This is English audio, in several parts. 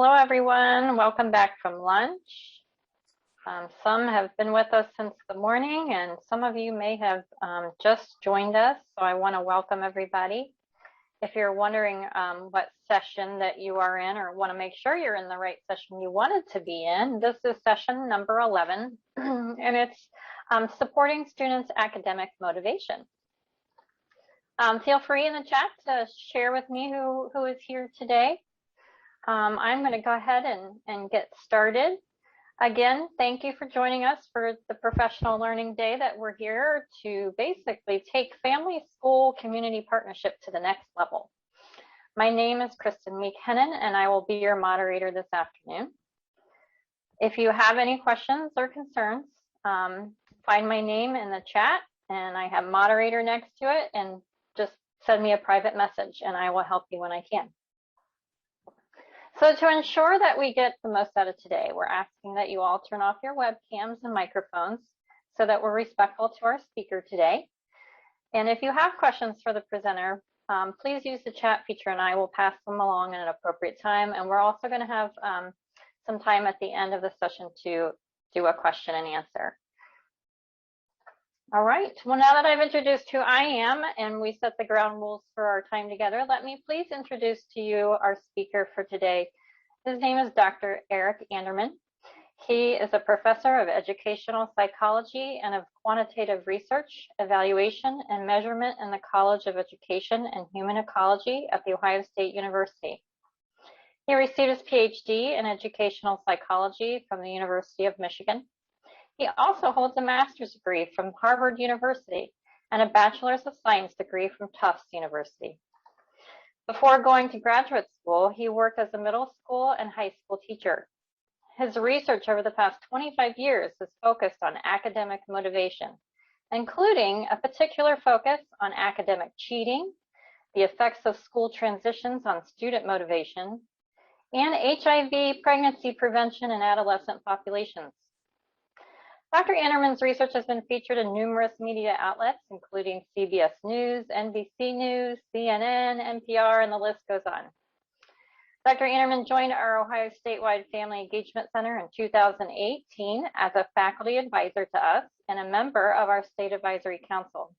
Hello, everyone. Welcome back from lunch. Some have been with us since the morning, and some of you may have just joined us, so I want to welcome everybody. If you're wondering what session that you are in or want to make sure you're in the right session you wanted to be in, this is session number 11, and it's supporting students' academic motivation. Feel free in the chat to share with me who is here today. I'm going to go ahead and get started. Again, thank you for joining us for the Professional Learning Day that we're here to basically take family, school, community partnership to the next level. My name is Kristen McKinnon, and I will be your moderator this afternoon. If you have any questions or concerns, find my name in the chat, and I have moderator next to it, and just send me a private message, and I will help you when I can. So to ensure that we get the most out of today, we're asking that you all turn off your webcams and microphones so that we're respectful to our speaker today. And if you have questions for the presenter, please use the chat feature and I will pass them along at an appropriate time. And we're also going to have some time at the end of the session to do a question and answer. All right, well, now that I've introduced who I am and we set the ground rules for our time together, let me please introduce to you our speaker for today. His name is Dr. Eric Anderman. He is a professor of educational psychology and of quantitative research, evaluation, and measurement in the College of Education and Human Ecology at The Ohio State University. He received his PhD in educational psychology from the University of Michigan. He also holds a master's degree from Harvard University and a bachelor's of science degree from Tufts University. Before going to graduate school, he worked as a middle school and high school teacher. His research over the past 25 years has focused on academic motivation, including a particular focus on academic cheating, the effects of school transitions on student motivation, and HIV pregnancy prevention in adolescent populations. Dr. Anderman's research has been featured in numerous media outlets, including CBS News, NBC News, CNN, NPR, and the list goes on. Dr. Anderman joined our Ohio Statewide Family Engagement Center in 2018 as a faculty advisor to us and a member of our State Advisory Council.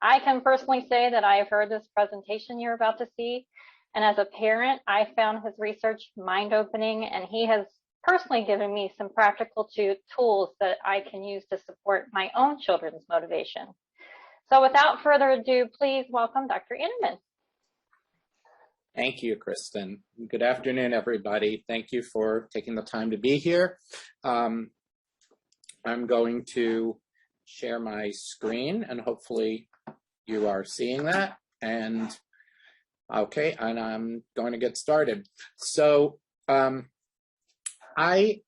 I can personally say that I have heard this presentation you're about to see, and as a parent, I found his research mind-opening, and he has personally given me some practical tools that I can use to support my own children's motivation. So without further ado, please welcome Dr. Anderman. Thank you, Kristen. Good afternoon, everybody. Thank you for taking the time to be here. I'm going to share my screen and hopefully you are seeing that. And okay, and I'm going to get started. So, I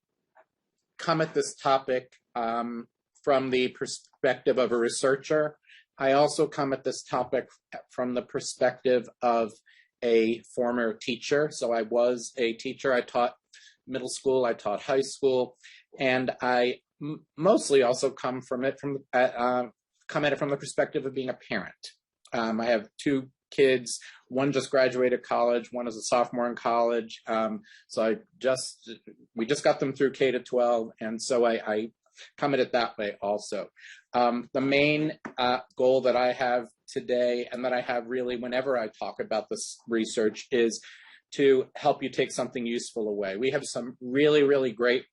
come at this topic from the perspective of a researcher. I also come at this topic from the perspective of a former teacher. So I was a teacher. I taught middle school, I taught high school, and I mostly also come at it from the perspective of being a parent. I have two kids. One just graduated college, one is a sophomore in college. So we just got them through K to 12. And so I come at it that way also. The main goal that I have today and that I have really whenever I talk about this research is to help you take something useful away. We have some really, really great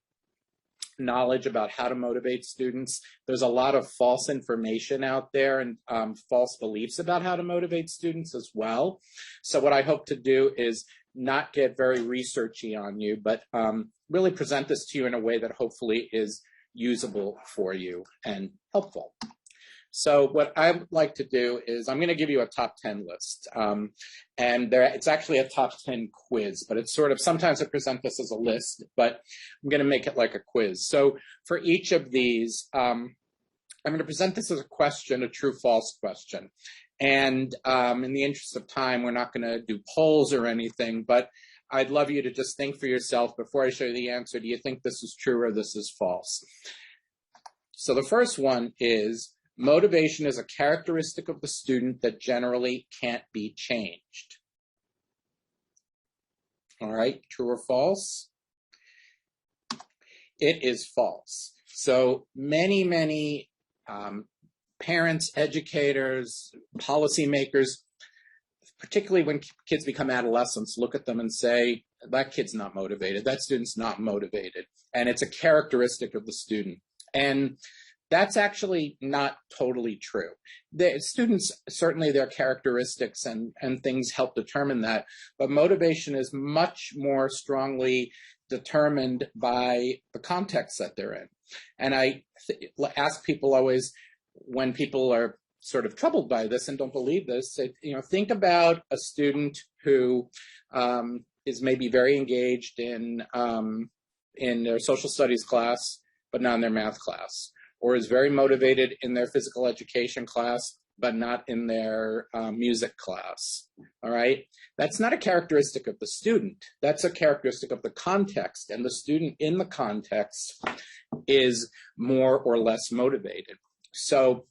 knowledge about how to motivate students. There's a lot of false information out there and false beliefs about how to motivate students as well. So what I hope to do is not get very researchy on you, but really present this to you in a way that hopefully is usable for you and helpful. So what I'd like to do is I'm going to give you a top 10 list. It's actually a top 10 quiz, but it's sort of, sometimes I present this as a list, but I'm going to make it like a quiz. So for each of these, I'm going to present this as a question, a true-false question. And in the interest of time, we're not going to do polls or anything, but I'd love you to just think for yourself before I show you the answer. Do you think this is true or this is false? So the first one is, motivation is a characteristic of the student that generally can't be changed. All right, true or false? It is false. So many parents, educators, policymakers, particularly when kids become adolescents, look at them and say, that kid's not motivated, that student's not motivated, and it's a characteristic of the student. And that's actually not totally true. The students, certainly their characteristics and things help determine that, but motivation is much more strongly determined by the context that they're in. And I ask people always, when people are sort of troubled by this and don't believe this, say, think about a student who is maybe very engaged in their social studies class, but not in their math class, or is very motivated in their physical education class, but not in their music class. All right? That's not a characteristic of the student. That's a characteristic of the context, and the student in the context is more or less motivated. So,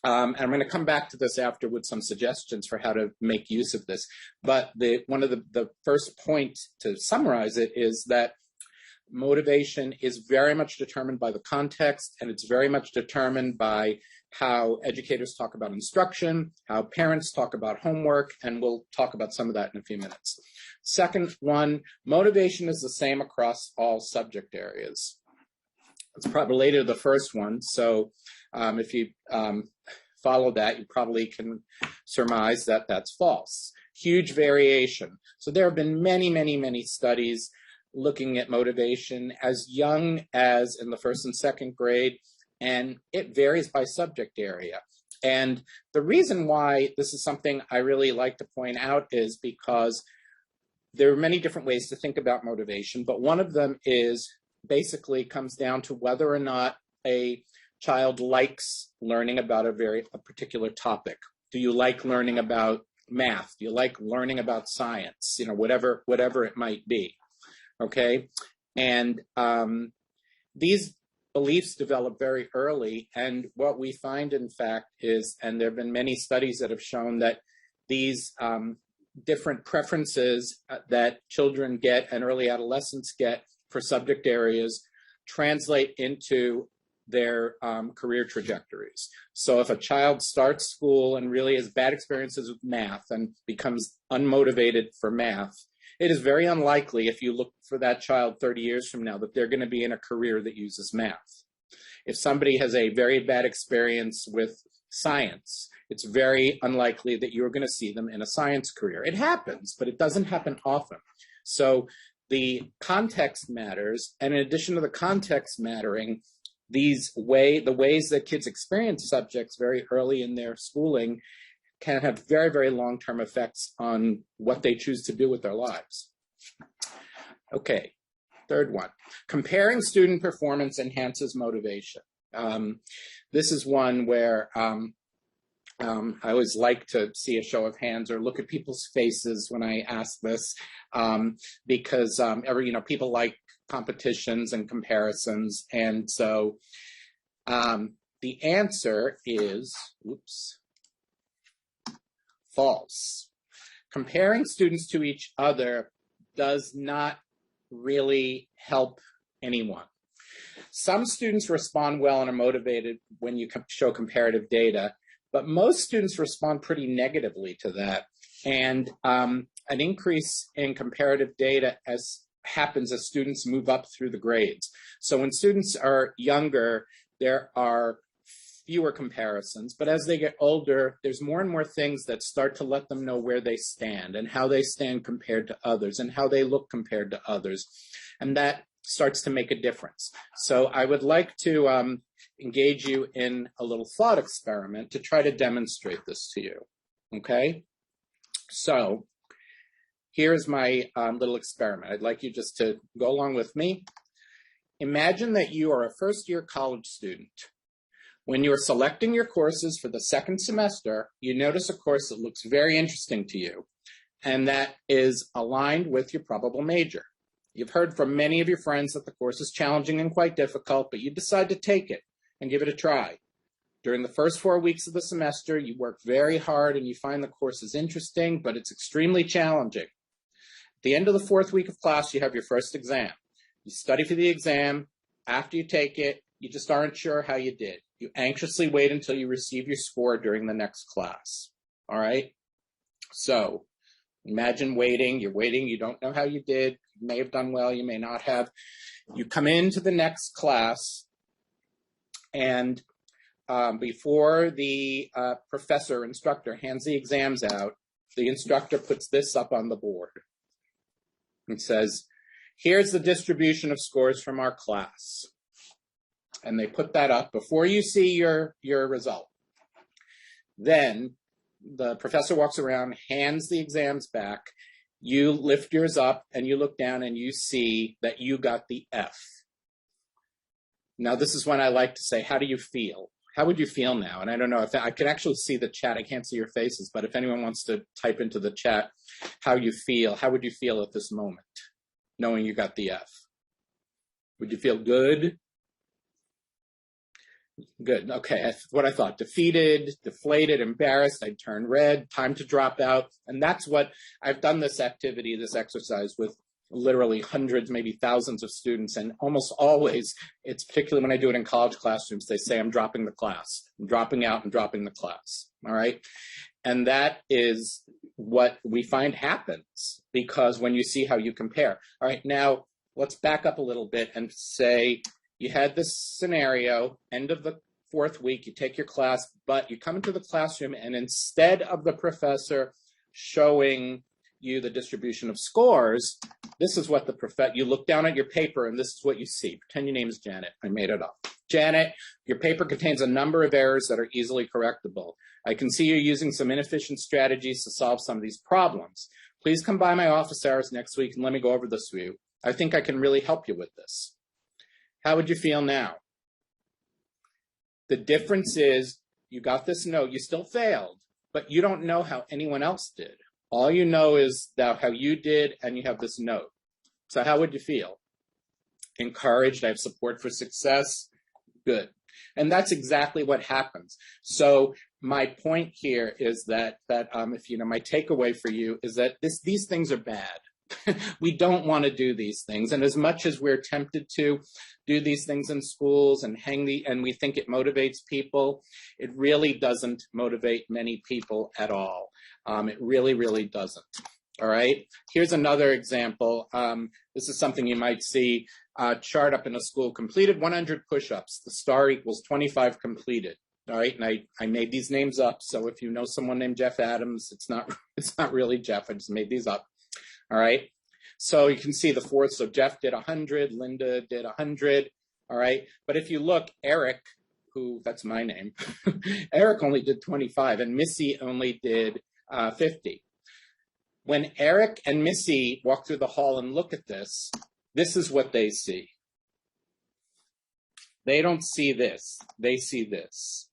and I'm going to come back to this after with some suggestions for how to make use of this. But one of the first point to summarize it is that motivation is very much determined by the context, and it's very much determined by how educators talk about instruction, how parents talk about homework, and we'll talk about some of that in a few minutes. Second one, motivation is the same across all subject areas. It's probably related to the first one, so if you follow that, you probably can surmise that that's false. Huge variation. So there have been many studies looking at motivation as young as in the first and second grade, and it varies by subject area. And the reason why this is something I really like to point out is because there are many different ways to think about motivation, but one of them is basically comes down to whether or not a child likes learning about a particular topic. Do you like learning about math? Do you like learning about science? Whatever it might be. Okay, and these beliefs develop very early, and what we find, in fact, is, and there have been many studies that have shown that these different preferences that children get and early adolescents get for subject areas translate into their career trajectories. So if a child starts school and really has bad experiences with math and becomes unmotivated for math, it is very unlikely, if you look for that child 30 years from now, that they're going to be in a career that uses math. If somebody has a very bad experience with science, it's very unlikely that you're going to see them in a science career. It happens, but it doesn't happen often. So the context matters, and in addition to the context mattering, the ways that kids experience subjects very early in their schooling can have very long-term effects on what they choose to do with their lives. Okay, third one. Comparing student performance enhances motivation. This is one where I always like to see a show of hands or look at people's faces when I ask this, because people like competitions and comparisons, and so the answer is, false. Comparing students to each other does not really help anyone. Some students respond well and are motivated when you show comparative data, but most students respond pretty negatively to that. And an increase in comparative data happens as students move up through the grades. So when students are younger, there are fewer comparisons, but as they get older, there's more and more things that start to let them know where they stand and how they stand compared to others and how they look compared to others. And that starts to make a difference. So I would like to engage you in a little thought experiment to try to demonstrate this to you, okay? So here's my little experiment. I'd like you just to go along with me. Imagine that you are a first-year college student. When you are selecting your courses for the second semester, you notice a course that looks very interesting to you, and that is aligned with your probable major. You've heard from many of your friends that the course is challenging and quite difficult, but you decide to take it and give it a try. During the first 4 weeks of the semester, you work very hard and you find the course is interesting, but it's extremely challenging. the end of the 4th week of class, you have your first exam. You study for the exam. After you take it, you just aren't sure how you did. You anxiously wait until you receive your score during the next class. All right? So imagine waiting. You're waiting. You don't know how you did. You may have done well. You may not have. You come into the next class, and before the professor, instructor, hands the exams out, the instructor puts this up on the board. It says, here's the distribution of scores from our class. And they put that up before you see your result. Then the professor walks around, hands the exams back. You lift yours up and you look down and you see that you got the F. Now, this is when I like to say, how do you feel? How would you feel now? And I don't know if I can actually see the chat. I can't see your faces, but if anyone wants to type into the chat how you feel, how would you feel at this moment, knowing you got the F? Would you feel good? Good. Okay. That's what I thought. Defeated, deflated, embarrassed. I'd turn red, time to drop out. And that's what I've done this activity, this exercise with literally hundreds, maybe thousands of students. And almost always, it's particularly when I do it in college classrooms, they say, I'm dropping the class. I'm dropping out and dropping the class. All right. And that is what we find happens because when you see how you compare. All right. Now, let's back up a little bit and say, you had this scenario, end of the 4th week, you take your class, but you come into the classroom and instead of the professor showing you the distribution of scores, this is what you look down at your paper and this is what you see. Pretend your name is Janet. I made it up. Janet, your paper contains a number of errors that are easily correctable. I can see you're using some inefficient strategies to solve some of these problems. Please come by my office hours next week and let me go over this with you. I think I can really help you with this. How would you feel now? The difference is you got this note, you still failed, but you don't know how anyone else did. All you know is that how you did, and you have this note. So how would you feel? Encouraged, I have support for success, good. And that's exactly what happens. So my point here is that if my takeaway for you is that these things are bad. We don't want to do these things. And as much as we're tempted to do these things in schools and and we think it motivates people, it really doesn't motivate many people at all. It really, really doesn't. All right. Here's another example. This is something you might see chart up in a school. Completed 100 push-ups. The star equals 25 completed. All right. And I made these names up. So if you know someone named Jeff Adams, it's not really Jeff. I just made these up. All right, so you can see the fourth. So Jeff did 100, Linda did 100. All right, but if you look, Eric, that's my name, Eric only did 25, and Missy only did 50. When Eric and Missy walk through the hall and look at this, this is what they see. They don't see this. They see this.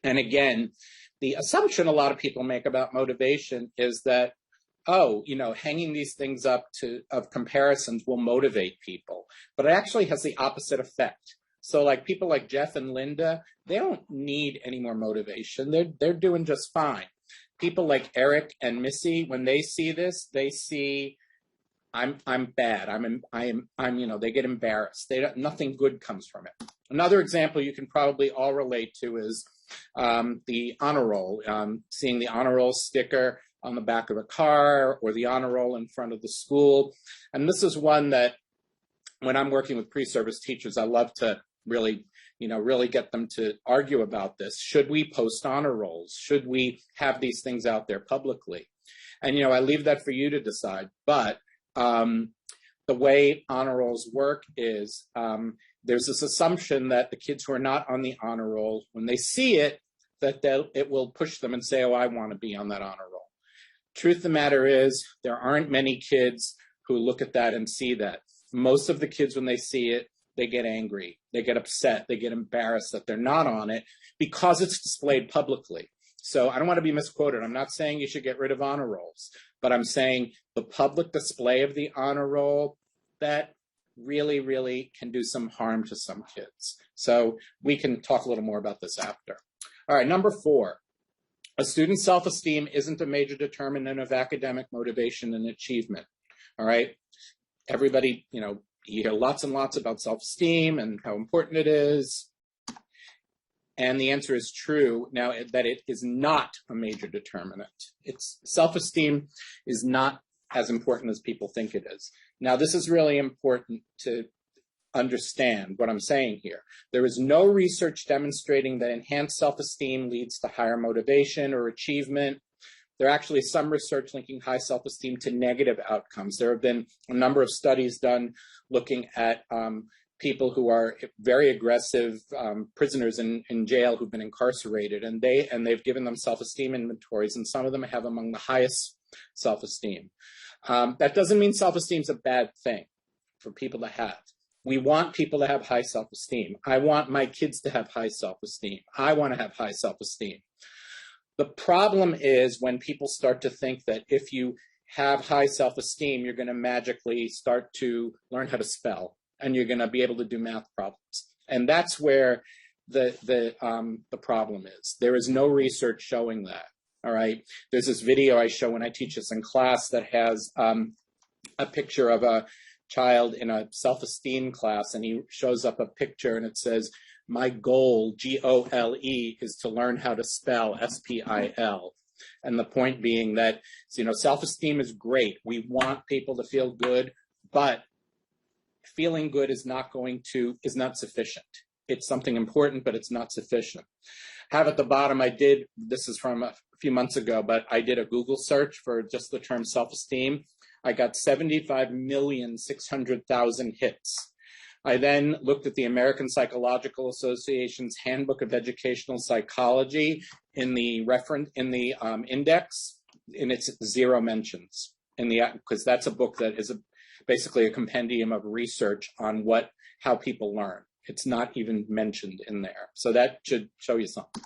And again, the assumption a lot of people make about motivation is that, hanging these things up of comparisons will motivate people, but it actually has the opposite effect. So like people like Jeff and Linda, they don't need any more motivation. They're doing just fine. People like Eric and Missy, when they see this, they see I'm bad. They get embarrassed. Nothing good comes from it. Another example you can probably all relate to is the honor roll, seeing the honor roll sticker on the back of a car or the honor roll in front of the school. And this is one that when I'm working with pre-service teachers, I love to really get them to argue about this. Should we post honor rolls? Should we have these things out there publicly? And, I leave that for you to decide. But the way honor rolls work is there's this assumption that the kids who are not on the honor roll, when they see it, that it will push them and say, oh, I want to be on that honor roll. Truth of the matter is, there aren't many kids who look at that and see that. Most of the kids, when they see it, they get angry, they get upset, they get embarrassed that they're not on it because it's displayed publicly. So I don't want to be misquoted. I'm not saying you should get rid of honor rolls, but I'm saying the public display of the honor roll, that really, really can do some harm to some kids. So we can talk a little more about this after. All right, number 4. A student's self-esteem isn't a major determinant of academic motivation and achievement. All right. Everybody, you hear lots and lots about self-esteem and how important it is. And the answer is true now that it is not a major determinant. It's self-esteem is not as important as people think it is. Now, this is really important to understand what I'm saying here. There is no research demonstrating that enhanced self-esteem leads to higher motivation or achievement. There are actually some research linking high self-esteem to negative outcomes. There have been a number of studies done looking at people who are very aggressive prisoners in jail who've been incarcerated, and they've given them self-esteem inventories, and some of them have among the highest self-esteem. That doesn't mean self-esteem is a bad thing for people to have. We want people to have high self-esteem. I want my kids to have high self-esteem. I want to have high self-esteem. The problem is when people start to think that if you have high self-esteem, you're going to magically start to learn how to spell, and you're going to be able to do math problems. And that's where the problem is. There is no research showing that. All right. There's this video I show when I teach this in class that has a picture of a child in a self-esteem class, and he shows up a picture and it says, "My goal, G-O-L-E, is to learn how to spell S-P-I-L." And the point being that, self-esteem is great. We want people to feel good, but feeling good is not sufficient. It's something important, but it's not sufficient. Have at the bottom, this is from a few months ago, but I did a Google search for just the term self-esteem. I got 75,600,000 hits. I then looked at the American Psychological Association's Handbook of Educational Psychology in the index, and it's 0 mentions because that's a book that is basically a compendium of research on how people learn. It's not even mentioned in there. So that should show you something.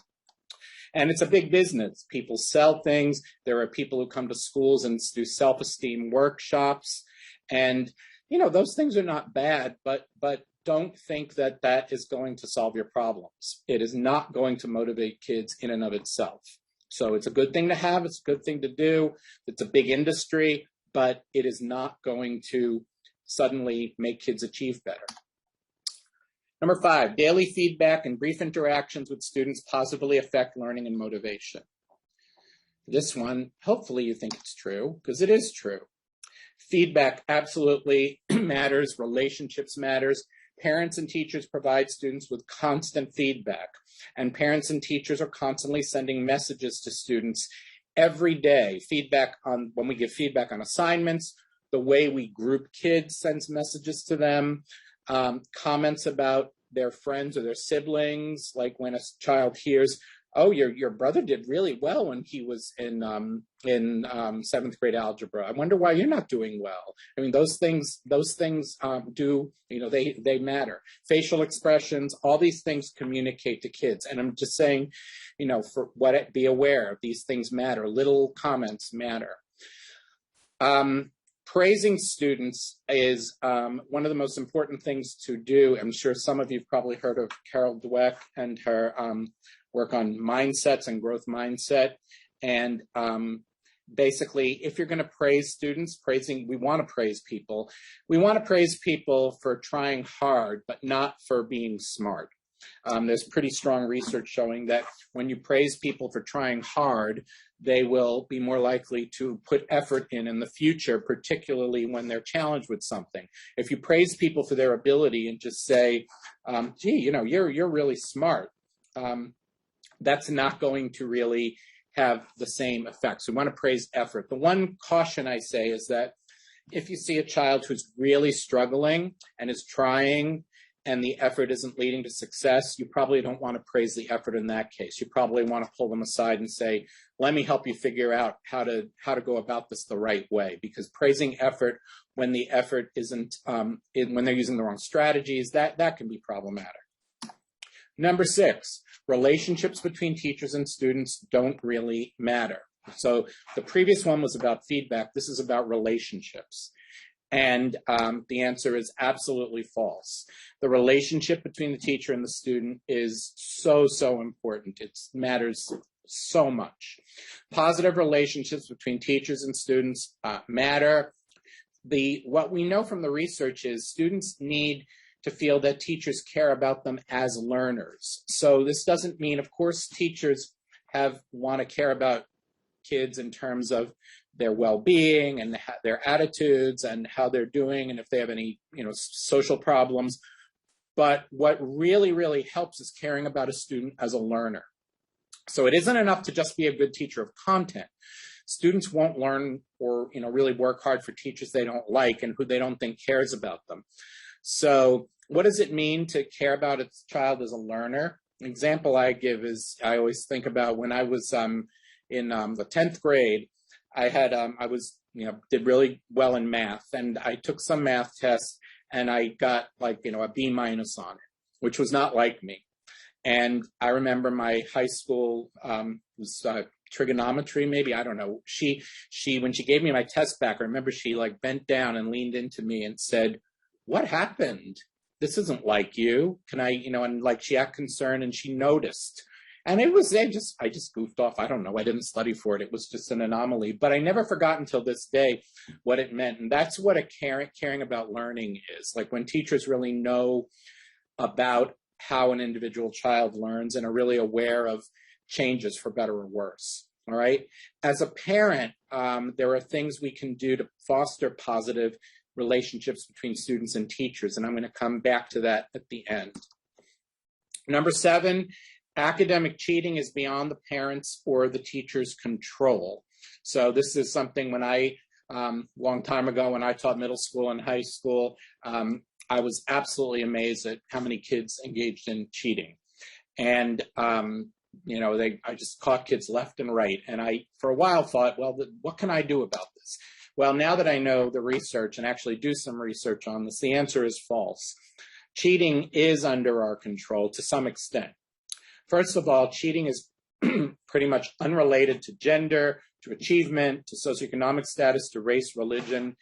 And it's a big business. People sell things. There are people who come to schools and do self-esteem workshops. And, those things are not bad, but don't think that that is going to solve your problems. It is not going to motivate kids in and of itself. So it's a good thing to have. It's a good thing to do. It's a big industry, but it is not going to suddenly make kids achieve better. Number 5, daily feedback and brief interactions with students positively affect learning and motivation. This one, hopefully you think it's true, because it is true. Feedback absolutely matters. Relationships matters. Parents and teachers provide students with constant feedback, and parents and teachers are constantly sending messages to students every day. When we give feedback on assignments, the way we group kids sends messages to them. Comments about their friends or their siblings, like when a child hears, "Oh, your brother did really well when he was in 7th grade algebra. I wonder why you're not doing well." I mean, those things do, they matter. Facial expressions, all these things communicate to kids. And I'm just saying, be aware of these things matter. Little comments matter. Praising students is one of the most important things to do. I'm sure some of you have probably heard of Carol Dweck and her work on mindsets and growth mindset. And basically, if you're going to praise students, we want to praise people. We want to praise people for trying hard, but not for being smart. There's pretty strong research showing that when you praise people for trying hard, they will be more likely to put effort in the future, particularly when they're challenged with something. If you praise people for their ability and just say, "Gee, you're really smart," that's not going to really have the same effect. So we want to praise effort. The one caution I say is that if you see a child who's really struggling and is trying and the effort isn't leading to success, you probably don't want to praise the effort in that case. You probably want to pull them aside and say, "Let me help you figure out how to go about this the right way," because praising effort when the effort isn't, when they're using the wrong strategies, that can be problematic. Number 6, relationships between teachers and students don't really matter. So the previous one was about feedback. This is about relationships. And the answer is absolutely false. The relationship between the teacher and the student is so important. It matters so much. Positive relationships between teachers and students matter. what we know from the research is students need to feel that teachers care about them as learners. So this doesn't mean, of course, teachers want to care about kids in terms of their well-being and their attitudes and how they're doing and if they have any, social problems. But what really, really helps is caring about a student as a learner. So it isn't enough to just be a good teacher of content. Students won't learn or, really work hard for teachers they don't like and who they don't think cares about them. So what does it mean to care about a child as a learner? An example I give is I always think about when I was in the 10th grade, did really well in math, and I took some math tests and I got a B- on it, which was not like me. And I remember my high school was trigonometry, maybe, I don't know. She when she gave me my test back, I remember she bent down and leaned into me and said, "What happened? This isn't like you. Can I, and she acted concerned and she noticed." And I just goofed off. I don't know. I didn't study for it. It was just an anomaly. But I never forgot until this day what it meant. And that's what caring about learning is. When teachers really know about how an individual child learns and are really aware of changes for better or worse. All right. As a parent, there are things we can do to foster positive relationships between students and teachers. And I'm going to come back to that at the end. Number 7, academic cheating is beyond the parents' or the teacher's control. So this is something when long time ago when I taught middle school and high school, I was absolutely amazed at how many kids engaged in cheating. And, I just caught kids left and right. And I, for a while, thought, well, what can I do about this? Well, now that I know the research and actually do some research on this, the answer is false. Cheating is under our control to some extent. First of all, cheating is pretty much unrelated to gender, to achievement, to socioeconomic status, to race, religion.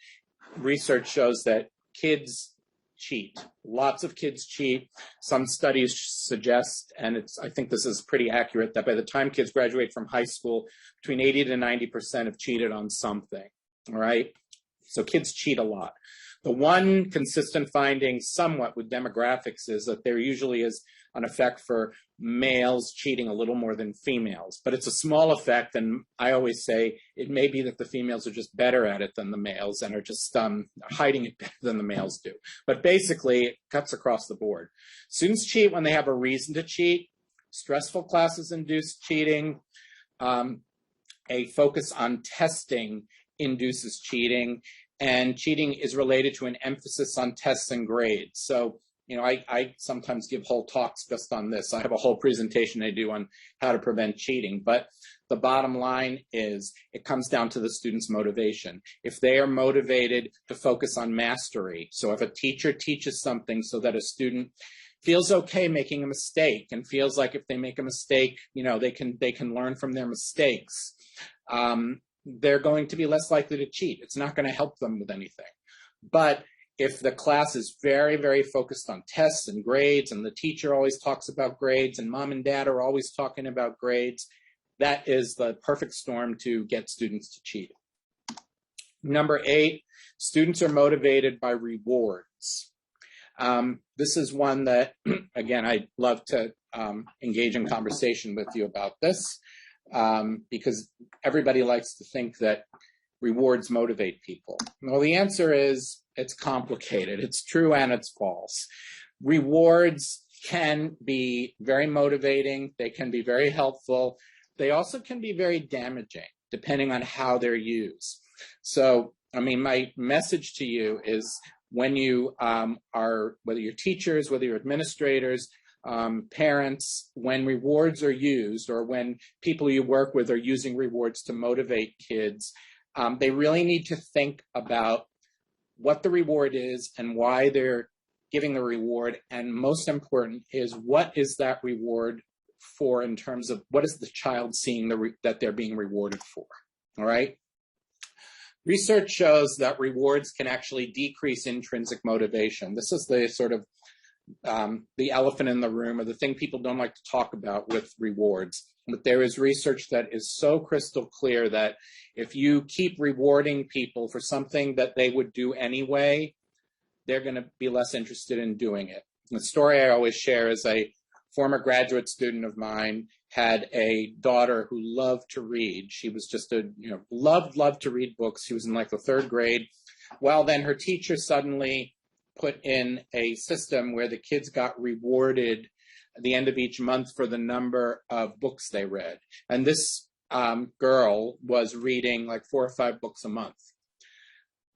Research shows that kids cheat. Lots of kids cheat. Some studies suggest, and I think this is pretty accurate, that by the time kids graduate from high school, between 80 to 90% have cheated on something. All right? So kids cheat a lot. The one consistent finding somewhat with demographics is that there usually is an effect for males cheating a little more than females, but it's a small effect. And I always say it may be that the females are just better at it than the males and are just hiding it better than the males do. But basically, it cuts across the board. Students cheat when they have a reason to cheat. Stressful classes induce cheating. A focus on testing induces cheating. And cheating is related to an emphasis on tests and grades. So, I sometimes give whole talks just on this. I have a whole presentation I do on how to prevent cheating. But the bottom line is it comes down to the student's motivation. If they are motivated to focus on mastery, so if a teacher teaches something so that a student feels okay making a mistake and feels like if they make a mistake, they can learn from their mistakes, they're going to be less likely to cheat. It's not going to help them with anything. But if the class is very, very focused on tests and grades, and the teacher always talks about grades, and mom and dad are always talking about grades, that is the perfect storm to get students to cheat. Number 8, students are motivated by rewards. This is one that, again, I'd love to engage in conversation with you about this. Because everybody likes to think that rewards motivate people. Well, the answer is it's complicated. It's true and it's false. Rewards can be very motivating. They can be very helpful. They also can be very damaging, depending on how they're used. So, my message to you is when you whether you're teachers, whether you're administrators, parents, when rewards are used or when people you work with are using rewards to motivate kids, they really need to think about what the reward is and why they're giving the reward. And most important is what is that reward for in terms of what is the child seeing that they're being rewarded for. All right. Research shows that rewards can actually decrease intrinsic motivation. This is the sort of the elephant in the room, or the thing people don't like to talk about with rewards. But there is research that is so crystal clear that if you keep rewarding people for something that they would do anyway, they're going to be less interested in doing it. The story I always share is a former graduate student of mine had a daughter who loved to read. She was just loved to read books. She was in like the 3rd grade. Well, then her teacher suddenly put in a system where the kids got rewarded at the end of each month for the number of books they read. And this girl was reading like 4 or 5 books a month.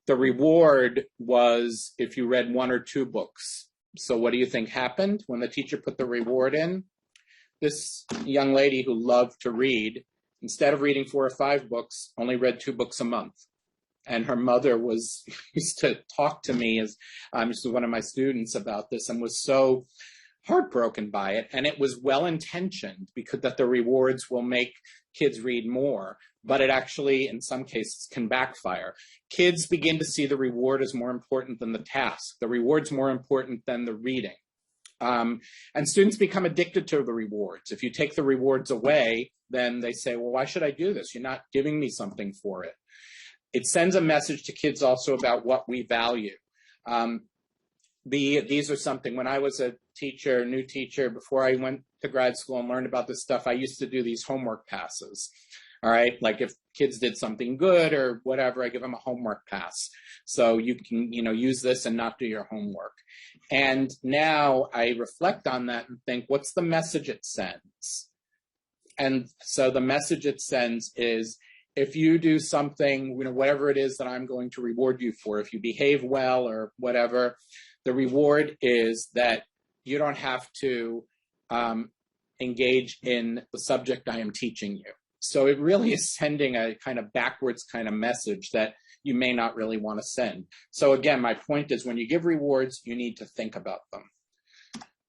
The reward was if you read 1 or 2 books. So what do you think happened when the teacher put the reward in? This young lady who loved to read, instead of reading 4 or 5 books, only read 2 books a month. And her mother used to talk to me as this was one of my students about this, and was so heartbroken by it. And it was well-intentioned, because that the rewards will make kids read more, but it actually, in some cases, can backfire. Kids begin to see the reward as more important than the task. The reward's more important than the reading. And students become addicted to the rewards. If you take the rewards away, then they say, well, why should I do this? You're not giving me something for it. It sends a message to kids also about what we value. These are something, when I was a teacher, new teacher, before I went to grad school and learned about this stuff, I used to do these homework passes. All right, like if kids did something good or whatever, I give them a homework pass. So you can, use this and not do your homework. And now I reflect on that and think, what's the message it sends? And so the message it sends is, if you do something, whatever it is that I'm going to reward you for, if you behave well or whatever, the reward is that you don't have to engage in the subject I am teaching you. So it really is sending a kind of backwards kind of message that you may not really want to send. So again, my point is, when you give rewards, you need to think about them.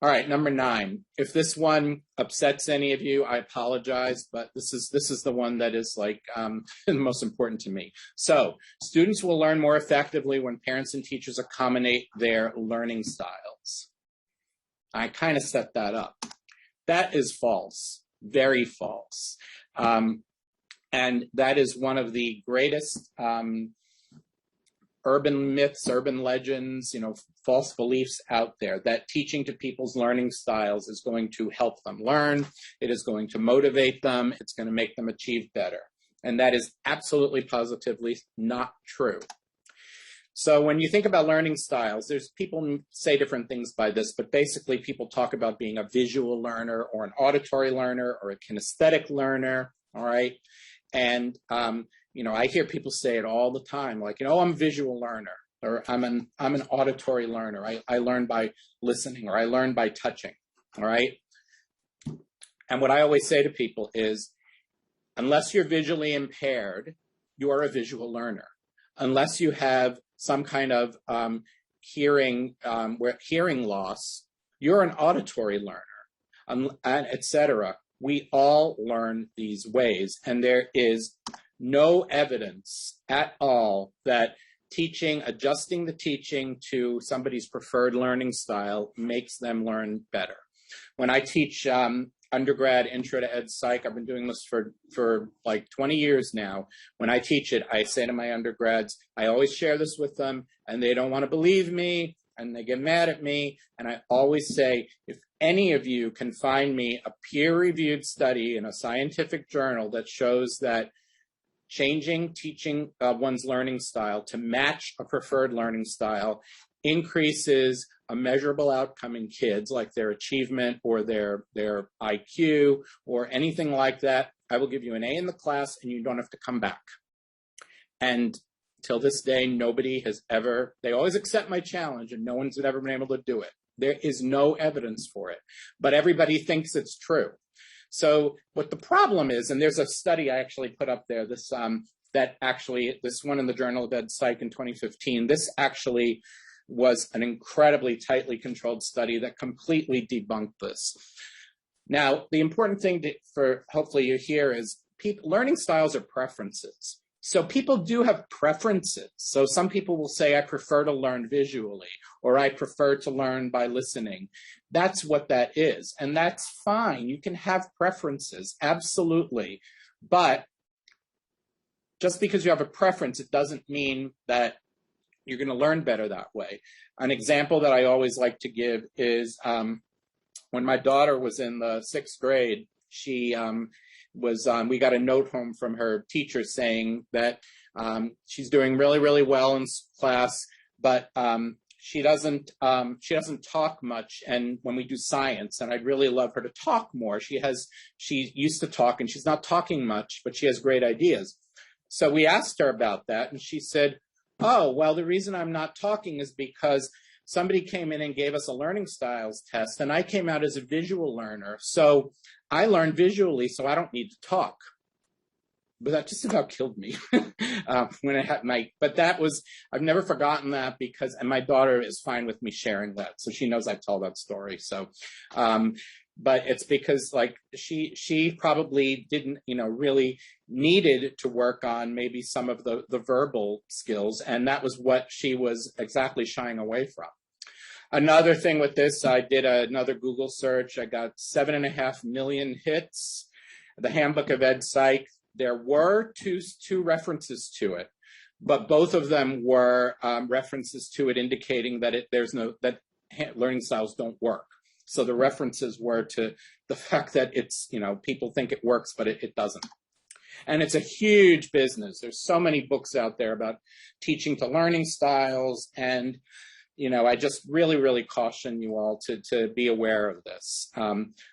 All right, number 9. If this one upsets any of you, I apologize, but this is the one that is like the most important to me. So students will learn more effectively when parents and teachers accommodate their learning styles. I kind of set that up. That is false, very false. And that is one of the greatest urban myths, urban legends, false beliefs out there, that teaching to people's learning styles is going to help them learn. It is going to motivate them. It's going to make them achieve better. And that is absolutely, positively not true. So when you think about learning styles, there's people say different things by this, but basically people talk about being a visual learner or an auditory learner or a kinesthetic learner, all right? And, I hear people say it all the time, like, I'm a visual learner, or I'm an auditory learner. I learn by listening, or I learn by touching, all right? And what I always say to people is, unless you're visually impaired, you are a visual learner. Unless you have some kind of hearing loss, you're an auditory learner, etc. We all learn these ways, and there is no evidence at all that adjusting the teaching to somebody's preferred learning style makes them learn better. When I teach undergrad intro to ed psych, I've been doing this for like 20 years now. When I teach it, I say to my undergrads, I always share this with them, and they don't want to believe me, and they get mad at me. And I always say, if any of you can find me a peer-reviewed study in a scientific journal that shows that changing teaching one's learning style to match a preferred learning style increases a measurable outcome in kids, like their achievement or their IQ or anything like that, I will give you an A in the class and you don't have to come back. And till this day, nobody has ever, they always accept my challenge and no one's ever been able to do it. There is no evidence for it, but everybody thinks it's true. So what the problem is, and there's a study I actually put up there, this one in the Journal of Ed Psych in 2015, this actually was an incredibly tightly controlled study that completely debunked this. Now, the important thing for hopefully you hear is learning styles are preferences. So people do have preferences. So some people will say, I prefer to learn visually, or I prefer to learn by listening. That's what that is. And that's fine. You can have preferences, absolutely. But just because you have a preference, it doesn't mean that you're going to learn better that way. An example that I always like to give is when my daughter was in the 6th grade, she we got a note home from her teacher saying that she's doing really, really well in class, but she doesn't talk much. And when we do science, and I'd really love her to talk more. She used to talk, and she's not talking much, but she has great ideas. So we asked her about that, and she said, oh, well, the reason I'm not talking is because somebody came in and gave us a learning styles test, and I came out as a visual learner. So I learned visually, so I don't need to talk. But that just about killed me when I had but that was, I've never forgotten that and my daughter is fine with me sharing that. So she knows I tell that story. So, but it's because like she probably didn't, really needed to work on maybe some of the verbal skills. And that was what she was exactly shying away from. Another thing with this, I did another Google search. I got 7.5 million hits. The Handbook of Ed Psych, there were two references to it, but both of them were references to it indicating that that learning styles don't work. So the references were to the fact that it's, people think it works, but it doesn't. And it's a huge business. There's so many books out there about teaching to learning styles. And, I just really, really caution you all to be aware of this.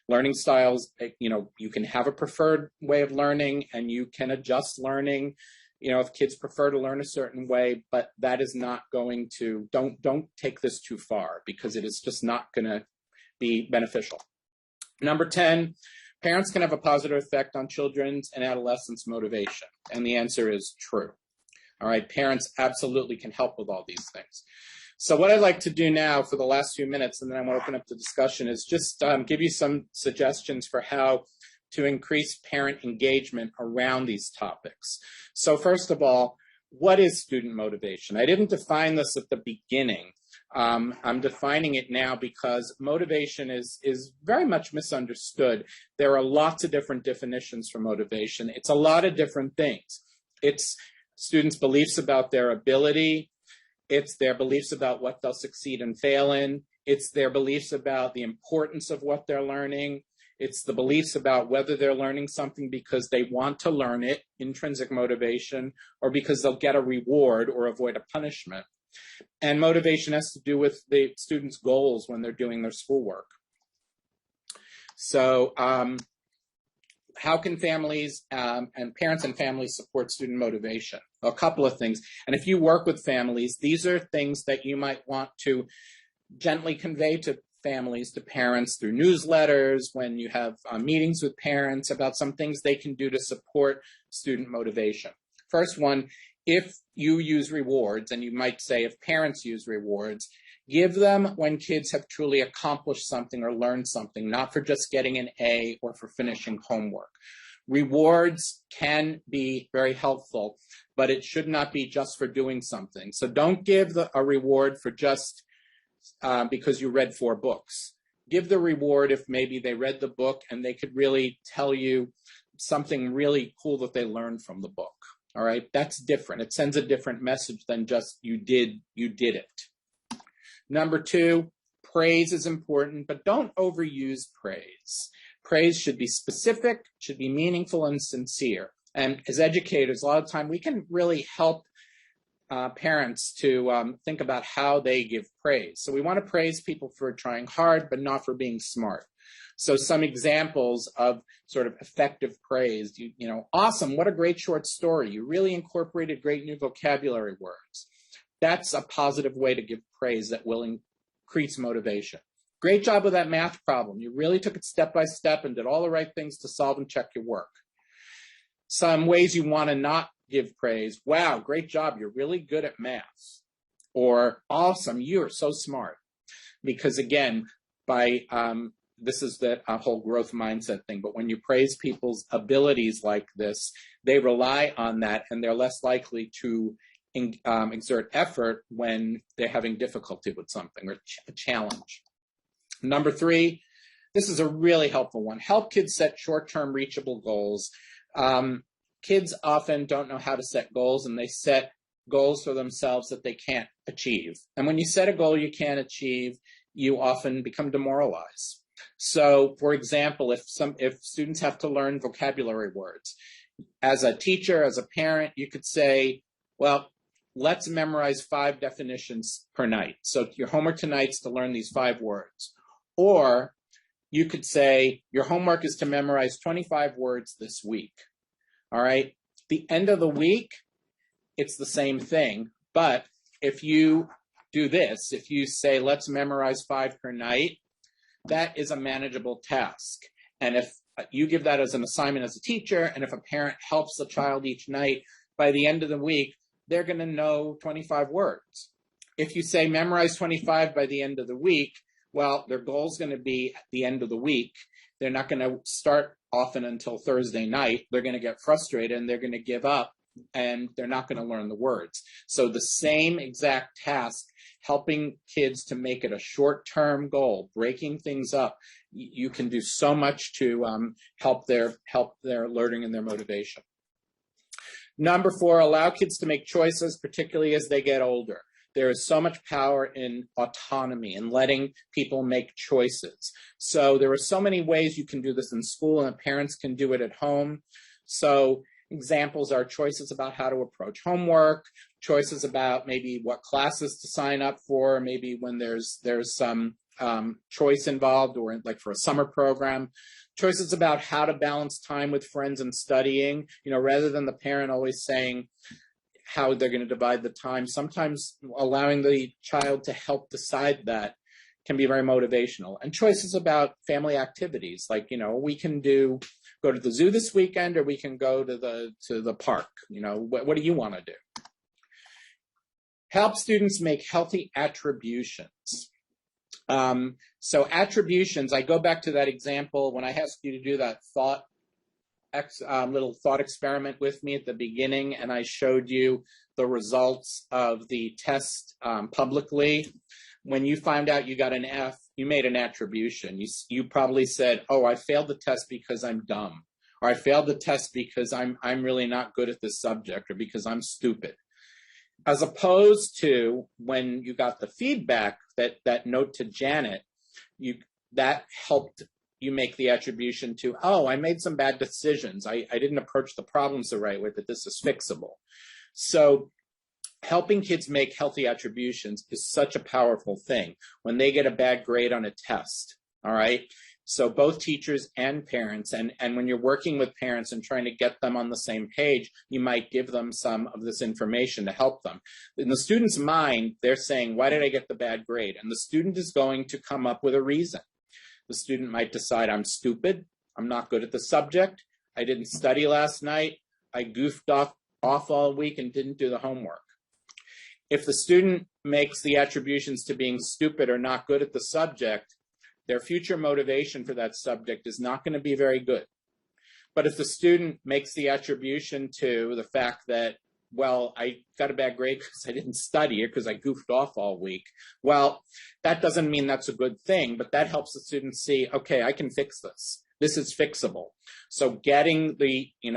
Learning styles, you can have a preferred way of learning and you can adjust learning, if kids prefer to learn a certain way, but that is not going to, don't take this too far because it is just not going to be beneficial. Number 10, parents can have a positive effect on children's and adolescents' motivation. And the answer is true. All right, parents absolutely can help with all these things. So what I'd like to do now for the last few minutes, and then I want to open up the discussion, is just give you some suggestions for how to increase parent engagement around these topics. So first of all, what is student motivation? I didn't define this at the beginning. I'm defining it now because motivation is very much misunderstood. There are lots of different definitions for motivation. It's a lot of different things. It's students' beliefs about their ability. It's their beliefs about what they'll succeed and fail in. It's their beliefs about the importance of what they're learning. It's the beliefs about whether they're learning something because they want to learn it, intrinsic motivation, or because they'll get a reward or avoid a punishment. And motivation has to do with the students' goals when they're doing their schoolwork. So how can families and parents and families support student motivation? A couple of things. And if you work with families, these are things that you might want to gently convey to families, to parents through newsletters, when you have meetings with parents about some things they can do to support student motivation. First one, if you use rewards, and you might say if parents use rewards, give them when kids have truly accomplished something or learned something, not for just getting an A or for finishing homework. Rewards can be very helpful, but it should not be just for doing something. So don't give a reward for just because you read 4 books. Give the reward if maybe they read the book and they could really tell you something really cool that they learned from the book. All right, that's different. It sends a different message than just you did it. Number 2, praise is important, but don't overuse praise. Praise should be specific, should be meaningful and sincere. And as educators, a lot of time we can really help parents to think about how they give praise. So we want to praise people for trying hard, but not for being smart. So some examples of sort of effective praise, awesome, what a great short story. You really incorporated great new vocabulary words. That's a positive way to give praise that will increase motivation. Great job with that math problem. You really took it step by step and did all the right things to solve and check your work. Some ways you want to not give praise. Wow, great job. You're really good at math. Or awesome, you are so smart. Because again, by this is that whole growth mindset thing, but when you praise people's abilities like this, they rely on that and they're less likely to exert effort when they're having difficulty with something or a challenge. Number 3, this is a really helpful one. Help kids set short-term reachable goals. Kids often don't know how to set goals, and they set goals for themselves that they can't achieve. And when you set a goal you can't achieve, you often become demoralized. So, for example, if students have to learn vocabulary words, as a teacher, as a parent, you could say, well, let's memorize 5 definitions per night. So your homework tonight's to learn these 5 words. Or you could say your homework is to memorize 25 words this week. All right. The end of the week, it's the same thing. But if you do this, if you say, let's memorize 5 per night, that is a manageable task. And if you give that as an assignment as a teacher, and if a parent helps the child each night, by the end of the week, they're going to know 25 words. If you say memorize 25 by the end of the week, well, their goal is going to be at the end of the week. They're not going to start often until Thursday night. They're going to get frustrated and they're going to give up, and they're not going to learn the words. So the same exact task, helping kids to make it a short-term goal, breaking things up, you can do so much to help their learning and their motivation. Number 4, allow kids to make choices, particularly as they get older. There is so much power in autonomy and letting people make choices. So there are so many ways you can do this in school, and parents can do it at home. So examples are choices about how to approach homework, choices about maybe what classes to sign up for, maybe when there's some choice involved, or like for a summer program, choices about how to balance time with friends and studying, rather than the parent always saying how they're going to divide the time. Sometimes allowing the child to help decide that can be very motivational. And choices about family activities, like, we can go to the zoo this weekend, or we can go to the park. What do you want to do? Help students make healthy attributions. So attributions, I go back to that example when I asked you to do that little thought experiment with me at the beginning, and I showed you the results of the test publicly. When you found out you got an F, you made an attribution. You probably said, oh, I failed the test because I'm dumb, or I failed the test because I'm really not good at this subject, or because I'm stupid. As opposed to when you got the feedback, that note to Janet, that helped you make the attribution to, oh, I made some bad decisions. I didn't approach the problems the right way, but this is fixable. So helping kids make healthy attributions is such a powerful thing when they get a bad grade on a test, all right? So both teachers and parents, and when you're working with parents and trying to get them on the same page, you might give them some of this information to help them. In the student's mind, they're saying, why did I get the bad grade? And the student is going to come up with a reason. The student might decide, I'm stupid, I'm not good at the subject, I didn't study last night, I goofed off all week and didn't do the homework. If the student makes the attributions to being stupid or not good at the subject, their future motivation for that subject is not going to be very good. But if the student makes the attribution to the fact that, well, I got a bad grade because I didn't study, or because I goofed off all week, well, that doesn't mean that's a good thing, but that helps the student see, okay, I can fix this. This is fixable. So getting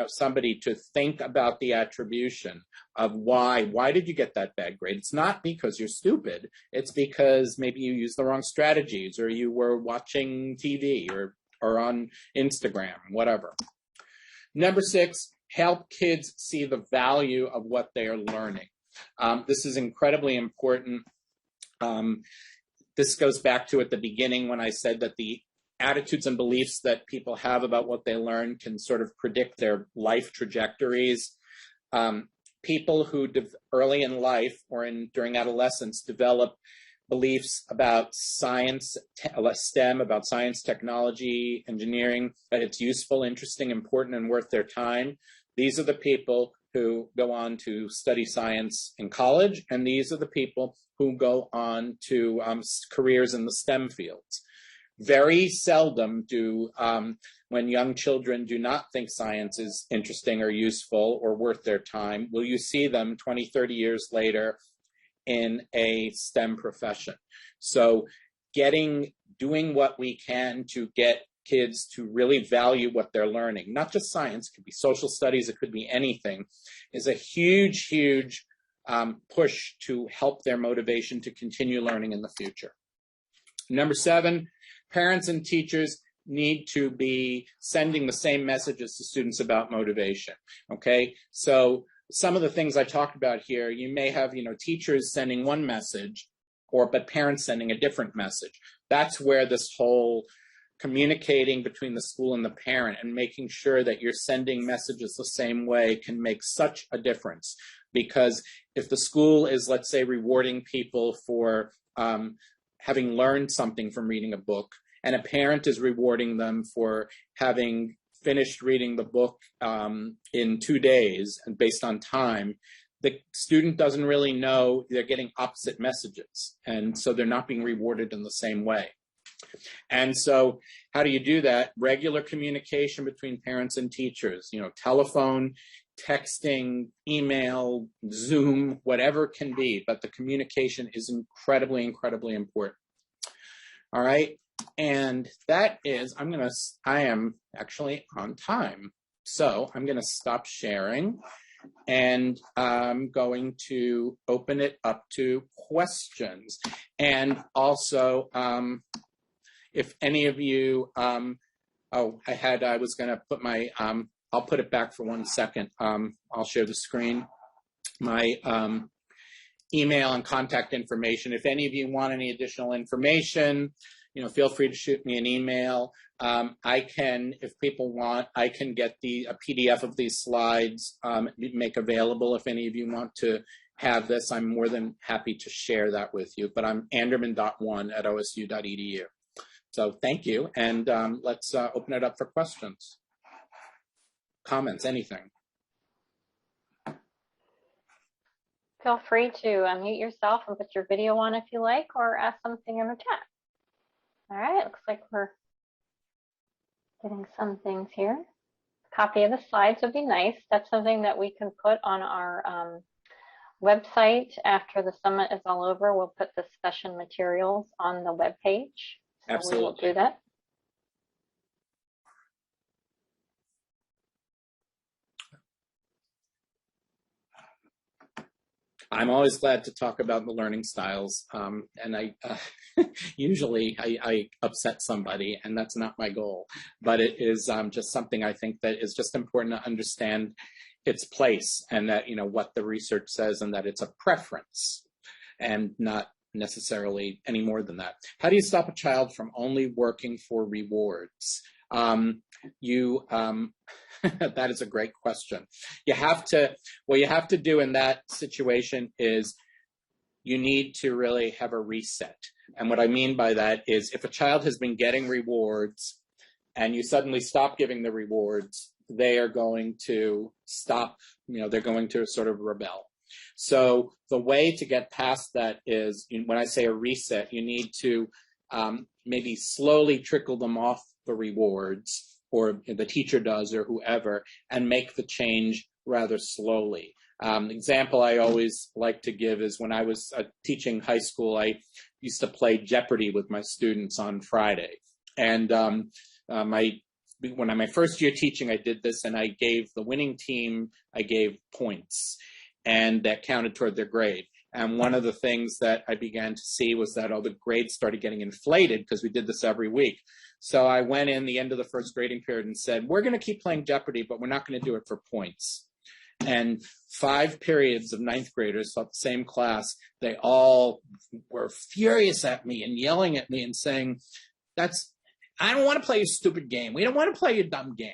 somebody to think about the attribution of why did you get that bad grade? It's not because you're stupid. It's because maybe you used the wrong strategies, or you were watching TV or on Instagram, whatever. Number 6, help kids see the value of what they are learning. This is incredibly important. This goes back to at the beginning when I said that the attitudes and beliefs that people have about what they learn can sort of predict their life trajectories. People who early in life or during adolescence develop beliefs about science, STEM, about science, technology, engineering, that it's useful, interesting, important, and worth their time. These are the people who go on to study science in college, and these are the people who go on to careers in the STEM fields. Very seldom do, when young children do not think science is interesting or useful or worth their time, will you see them 20, 30 years later in a STEM profession. So doing what we can to get kids to really value what they're learning, not just science, it could be social studies, it could be anything, is a huge, huge push to help their motivation to continue learning in the future. Number 7, parents and teachers need to be sending the same messages to students about motivation, okay? So some of the things I talked about here, you may have, teachers sending one message, but parents sending a different message. That's where this whole communicating between the school and the parent and making sure that you're sending messages the same way can make such a difference. Because if the school is, let's say, rewarding people for having learned something from reading a book, and a parent is rewarding them for having finished reading the book in 2 days and based on time, the student doesn't really know, they're getting opposite messages. And so they're not being rewarded in the same way. And so how do you do that? Regular communication between parents and teachers, telephone, texting, email, Zoom, whatever it can be, but the communication is incredibly, incredibly important. All right. And that is, I am actually on time. So I'm going to stop sharing and I'm going to open it up to questions. And also, if any of you, I was going to put my, I'll put it back for 1 second. I'll share the screen. My email and contact information. If any of you want any additional information, feel free to shoot me an email. I can, if people want, I can get a PDF of these slides, make available if any of you want to have this. I'm more than happy to share that with you, but I'm anderman.1@osu.edu. So thank you, and let's open it up for questions, comments, anything. Feel free to unmute yourself and put your video on if you like, or ask something in the chat. All right, looks like we're getting some things here. A copy of the slides would be nice. That's something that we can put on our website after the summit is all over. We'll put the discussion materials on the webpage. So Absolutely. We will do that. I'm always glad to talk about the learning styles, and I usually I upset somebody, and that's not my goal. But it is just something I think that is just important to understand its place, and that what the research says, and that it's a preference, and not necessarily any more than that. How do you stop a child from only working for rewards? That is a great question. What you have to do in that situation is you need to really have a reset. And what I mean by that is if a child has been getting rewards and you suddenly stop giving the rewards, they are going to stop, they're going to sort of rebel. So the way to get past that is, when I say a reset, you need to maybe slowly trickle them off the rewards, or the teacher does, or whoever, and make the change rather slowly. Example I always like to give is when I was teaching high school, I used to play Jeopardy with my students on Friday. And when my first year teaching, I did this, and I gave the winning team, I gave points, and that counted toward their grade. And one of the things that I began to see was that the grades started getting inflated because we did this every week. So I went in the end of the first grading period and said, we're going to keep playing Jeopardy, but we're not going to do it for points. And 5 periods of 9th graders taught the same class. They all were furious at me and yelling at me and saying, I don't want to play your stupid game. We don't want to play your dumb game.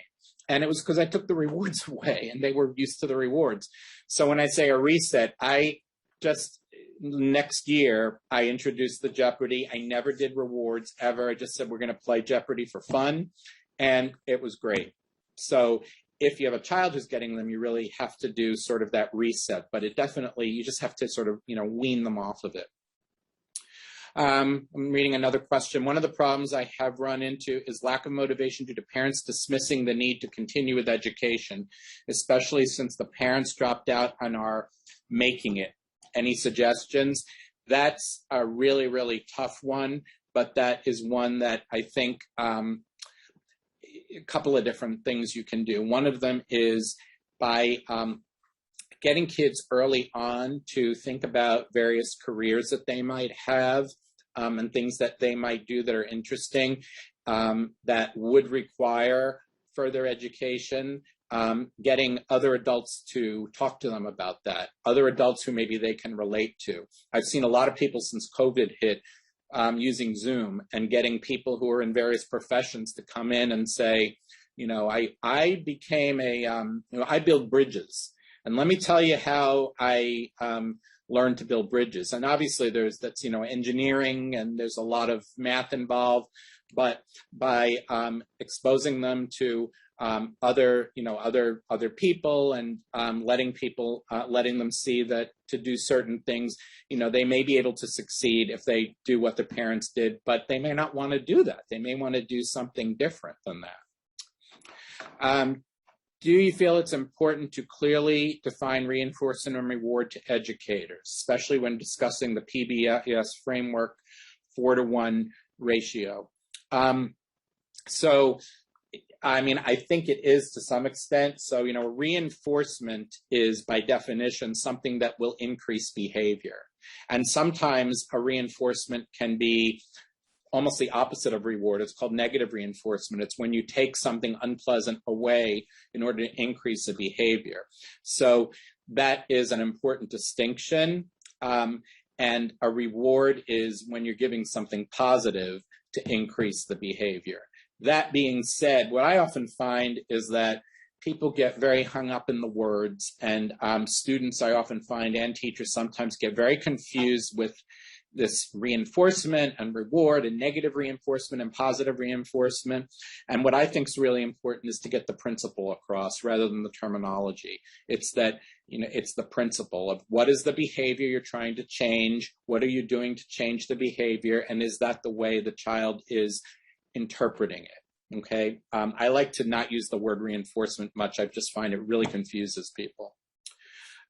And it was because I took the rewards away, and they were used to the rewards. So when I say a reset, next year, I introduced the Jeopardy. I never did rewards ever. I just said, we're going to play Jeopardy for fun. And it was great. So if you have a child who's getting them, you really have to do sort of that reset. But you just have to sort of, wean them off of it. I'm reading another question. One of the problems I have run into is lack of motivation due to parents dismissing the need to continue with education, especially since the parents dropped out and are making it. Any suggestions? That's a really, really tough one, but that is one that I think a couple of different things you can do. One of them is by getting kids early on to think about various careers that they might have and things that they might do that are interesting that would require further education, getting other adults to talk to them about that, other adults who maybe they can relate to. I've seen a lot of people since COVID hit using Zoom and getting people who are in various professions to come in and say, I became I build bridges. And let me tell you how I learned to build bridges. And obviously that's engineering and there's a lot of math involved, but by exposing them to other people and letting them see that to do certain things, they may be able to succeed if they do what their parents did, but they may not want to do that. They may want to do something different than that. Do you feel it's important to clearly define reinforcement and reward to educators, especially when discussing the PBS framework 4-to-1 ratio? I think it is to some extent. So, reinforcement is by definition something that will increase behavior. And sometimes a reinforcement can be almost the opposite of reward. It's called negative reinforcement. It's when you take something unpleasant away in order to increase the behavior. So that is an important distinction. And a reward is when you're giving something positive to increase the behavior. That being said, what I often find is that people get very hung up in the words, and students I often find and teachers sometimes get very confused with this reinforcement and reward and negative reinforcement and positive reinforcement. And what I think is really important is to get the principle across rather than the terminology. It's that, it's the principle of what is the behavior you're trying to change? What are you doing to change the behavior? And is that the way the child is interpreting it? Okay. I like to not use the word reinforcement much. I just find it really confuses people.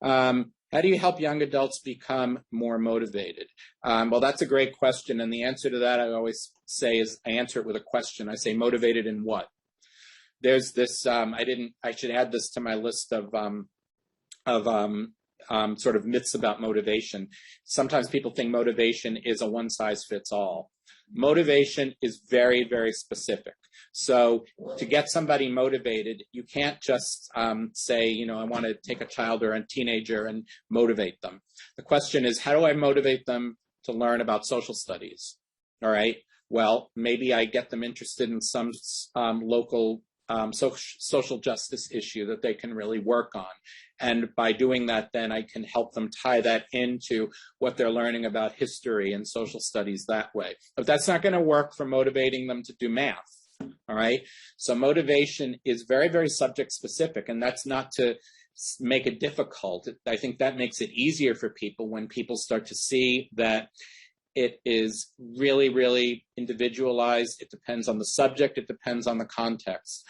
How do you help young adults become more motivated? Well, that's a great question. And the answer to that I always say is I answer it with a question. I say, motivated in what? There's this, I should add this to my list of sort of myths about motivation. Sometimes people think motivation is a one size fits all. Motivation is very, very specific. So to get somebody motivated, you can't just say, I want to take a child or a teenager and motivate them. The question is, how do I motivate them to learn about social studies? All right. Well, maybe I get them interested in some local social justice issue that they can really work on. And by doing that, then I can help them tie that into what they're learning about history and social studies that way. But that's not going to work for motivating them to do math. All right. So motivation is very, very subject specific, and that's not to make it difficult. I think that makes it easier for people when people start to see that it is really, really individualized. It depends on the subject. It depends on the context.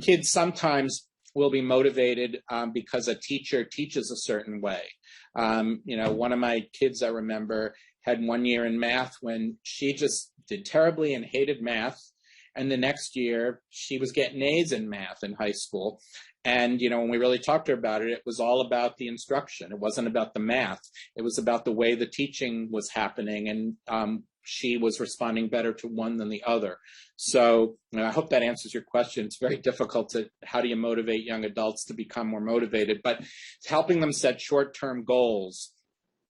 Kids sometimes will be motivated because a teacher teaches a certain way. One of my kids I remember had 1 year in math when she just did terribly and hated math. And the next year she was getting A's in math in high school. And, when we really talked to her about it, it was all about the instruction. It wasn't about the math. It was about the way the teaching was happening. And she was responding better to one than the other. So I hope that answers your question. It's very difficult how do you motivate young adults to become more motivated? But helping them set short-term goals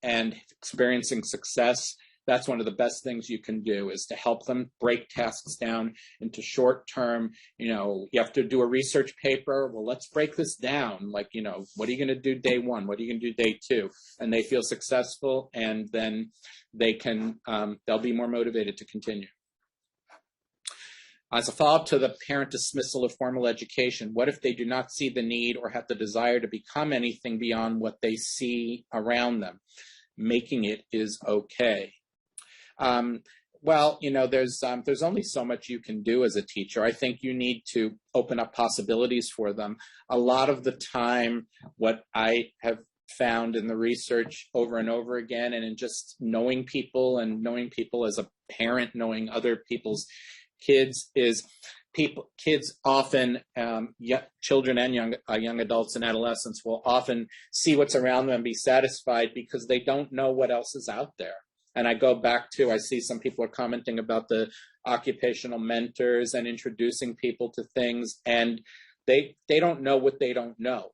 and experiencing success, that's one of the best things you can do, is to help them break tasks down into short-term. You have to do a research paper. Well, let's break this down. Like, what are you going to do day one? What are you going to do day two? And they feel successful, and then they'll be more motivated to continue. As a follow-up to the parent dismissal of formal education, what if they do not see the need or have the desire to become anything beyond what they see around them? Making it is okay. Well, there's only so much you can do as a teacher. I think you need to open up possibilities for them. A lot of the time, what I have found in the research over and over again, and in just knowing people as a parent, knowing other people's kids, is kids often, children and young adults and adolescents will often see what's around them and be satisfied because they don't know what else is out there. And I go back to, I see some people are commenting about the occupational mentors and introducing people to things, and they don't know what they don't know.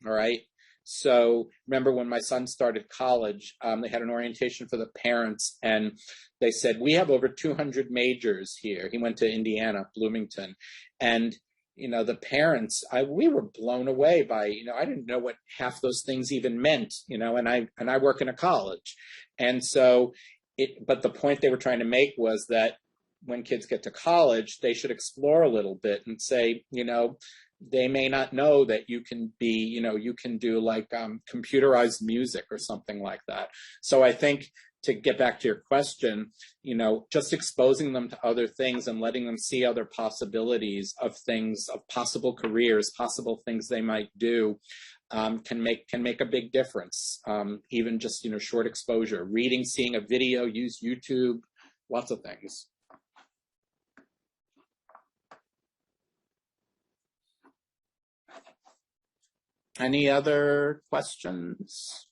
All right. So remember when my son started college, they had an orientation for the parents, and they said, we have over 200 majors here. He went to Indiana, Bloomington, and the parents, we were blown away by, I didn't know what half those things even meant, and I work in a college. And so but the point they were trying to make was that when kids get to college, they should explore a little bit and say, they may not know that you can be, you can do like computerized music or something like that. So I think, to get back to your question, just exposing them to other things and letting them see other possibilities of things, of possible careers, possible things they might do, can make a big difference. Even just, short exposure, reading, seeing a video, use YouTube, lots of things. Any other questions?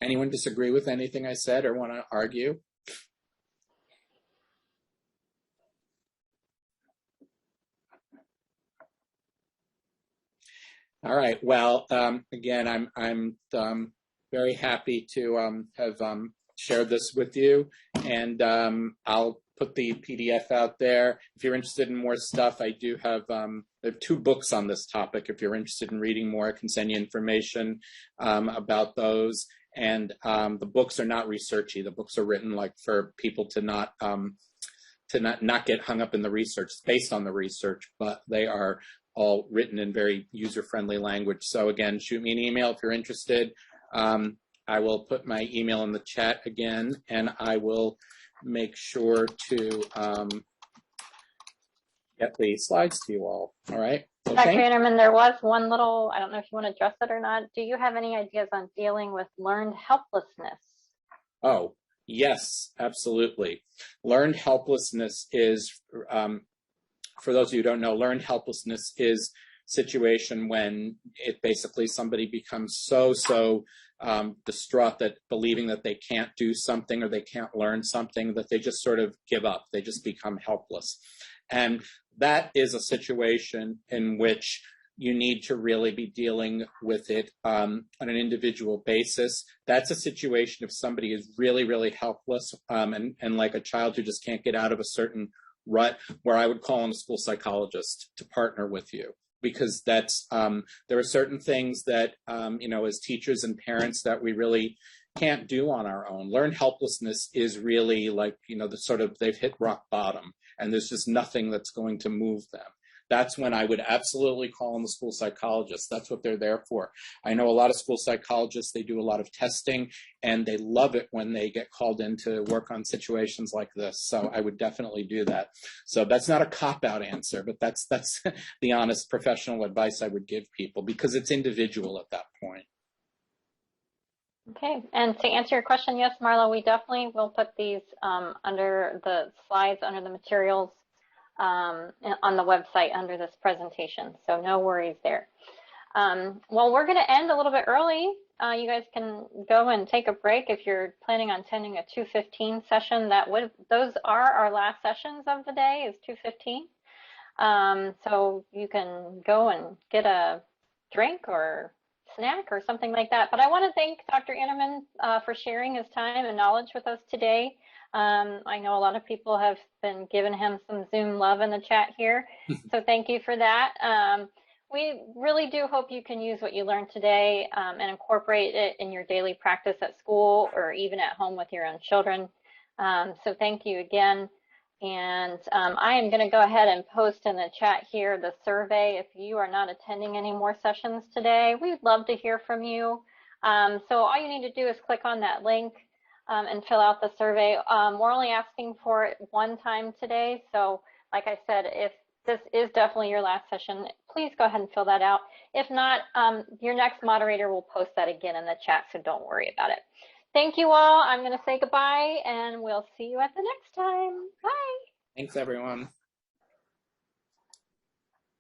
Anyone disagree with anything I said or want to argue? All right. Well, again, I'm very happy to have shared this with you, and I'll put the PDF out there. If you're interested in more stuff, I do have 2 books on this topic. If you're interested in reading more, I can send you information about those. And the books are not researchy. The books are written like for people to not get hung up in the research. It's based on the research, but they are all written in very user-friendly language. So again, shoot me an email if you're interested. I will put my email in the chat again, and I will make sure to get the slides to you all. All right. Okay. Dr. Anderman, there was one little, I don't know if you want to address it or not. Do you have any ideas on dealing with learned helplessness? Oh, yes, absolutely. Learned helplessness is, for those of you who don't know, learned helplessness is a situation when it basically somebody becomes so distraught that believing that they can't do something or they can't learn something, that they just sort of give up. They just become helpless. And that is a situation in which you need to really be dealing with it on an individual basis. That's a situation if somebody is really, really helpless and like a child who just can't get out of a certain rut, where I would call on a school psychologist to partner with you. Because that's there are certain things that as teachers and parents that we really can't do on our own. Learned helplessness is really like the sort of, they've hit rock bottom and there's just nothing that's going to move them. That's when I would absolutely call on the school psychologist. That's what they're there for. I know a lot of school psychologists, they do a lot of testing, and they love it when they get called in to work on situations like this. So I would definitely do that. So that's not a cop-out answer, but that's the honest professional advice I would give people, because it's individual at that point. Okay, and to answer your question, yes, Marla, we definitely will put these under the slides, under the materials on the website under this presentation. So no worries there. Well, we're going to end a little bit early. You guys can go and take a break if you're planning on attending a 2:15 session. Those are our last sessions of the day, is 2:15. So you can go and get a drink or snack or something like that. But I want to thank Dr. Anderman for sharing his time and knowledge with us today. I know a lot of people have been giving him some Zoom love in the chat here, so thank you for that. We really do hope you can use what you learned today and incorporate it in your daily practice at school or even at home with your own children. So thank you again. And I am going to go ahead and post in the chat here the survey. If you are not attending any more sessions today, we'd love to hear from you. So all you need to do is click on that link and fill out the survey. We're only asking for it one time today. So like I said, if this is definitely your last session, please go ahead and fill that out. If not, your next moderator will post that again in the chat, so don't worry about it. Thank you all. I'm going to say goodbye, and we'll see you at the next time. Bye. Thanks, everyone.